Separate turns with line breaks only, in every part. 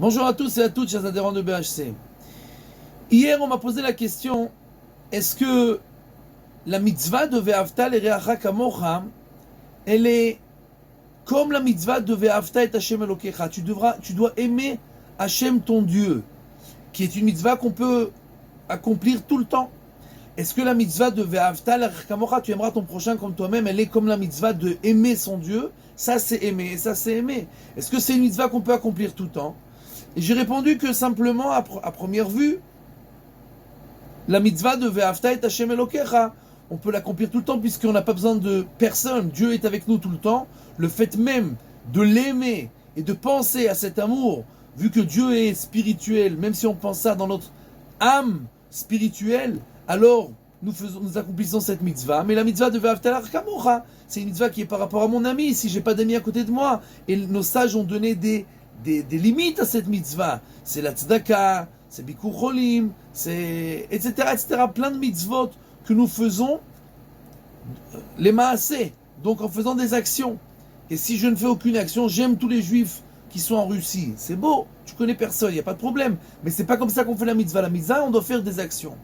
Bonjour à tous et à toutes, chers adhérents de BHC. Hier, on m'a posé la question, est-ce que la mitzvah de Ve'afta l'ereacha kamocha, elle est comme la mitzvah de Ve'afta et Hashem Elokecha. Tu dois aimer Hashem ton Dieu, qui est une mitzvah qu'on peut accomplir tout le temps. Est-ce que la mitzvah de Ve'afta l'ereacha kamocha, tu aimeras ton prochain comme toi-même, elle est comme la mitzvah de aimer son Dieu? Ça c'est aimer, et ça c'est aimer. Est-ce que c'est une mitzvah qu'on peut accomplir tout le temps? Et j'ai répondu que simplement, à première vue, la mitzvah de Ve'afta et Hashem Elokecha, on peut l'accomplir tout le temps puisqu'on n'a pas besoin de personne. Dieu est avec nous tout le temps. Le fait même de l'aimer et de penser à cet amour, vu que Dieu est spirituel, même si on pense ça dans notre âme spirituelle, alors nous accomplissons cette mitzvah. Mais la mitzvah de Ve'afta l'ereacha kamocha, c'est une mitzvah qui est par rapport à mon ami. Si j'ai pas d'amis à côté de moi, et nos sages ont donné des limites à cette mitzvah, c'est la tzedaka, c'est bikur cholim, c'est etc. Plein de mitzvot que nous faisons, les maaseh, donc en faisant des actions. Et si je ne fais aucune action, j'aime tous les juifs qui sont en Russie. C'est beau, tu connais personne, il n'y a pas de problème. Mais c'est pas comme ça qu'on fait la mitzvah. La mitzvah, on doit faire des actions.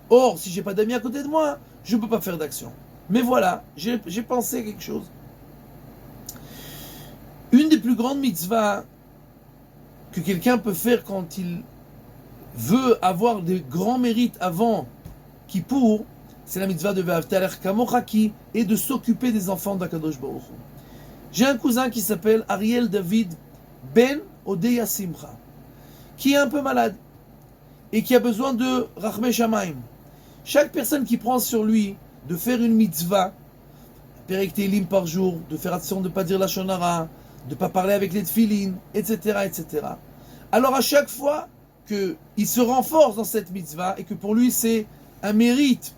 Or, si j'ai pas d'amis à côté de moi, je ne peux pas faire d'action. Mais voilà, j'ai pensé à quelque chose. Une des plus grandes mitzvahs que quelqu'un peut faire quand il veut avoir des grands mérites avant Kippour, c'est la mitzvah de Ve'afta l'ereacha kamocha, qui est de s'occuper des enfants d'Akadosh Baruch Hu. J'ai un cousin qui s'appelle Ariel David Ben Odeya Simcha, qui est un peu malade et qui a besoin de Rachmei Shamayim. Chaque personne qui prend sur lui de faire une mitzvah, Perek Teilim par jour, de faire attention de ne pas dire la shonara, de ne pas parler avec les tefilin, etc. Alors à chaque fois qu'il se renforce dans cette mitzvah et que pour lui c'est un mérite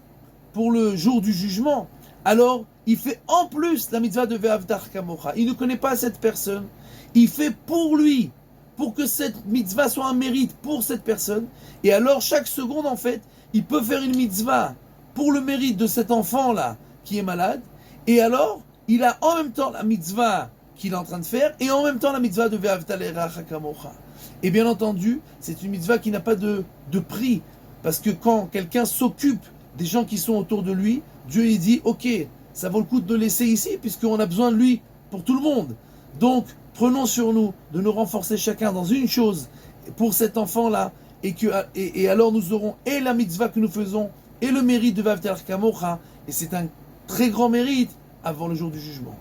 pour le jour du jugement, alors il fait en plus la mitzvah de Ve'afta l'ereacha kamocha. Il ne connaît pas cette personne, il fait pour lui, pour que cette mitzvah soit un mérite pour cette personne, et alors chaque seconde en fait, il peut faire une mitzvah pour le mérite de cet enfant-là qui est malade, et alors il a en même temps la mitzvah qu'il est en train de faire, et en même temps la mitzvah de Ve'afta l'ereacha kamocha. Et bien entendu, c'est une mitzvah qui n'a pas de prix, parce que quand quelqu'un s'occupe des gens qui sont autour de lui, Dieu il dit, ok, ça vaut le coup de le laisser ici, puisqu'on a besoin de lui pour tout le monde. Donc, prenons sur nous de nous renforcer chacun dans une chose pour cet enfant-là, et alors nous aurons et la mitzvah que nous faisons, et le mérite de Ve'afta l'ereacha kamocha, et c'est un très grand mérite avant le jour du jugement.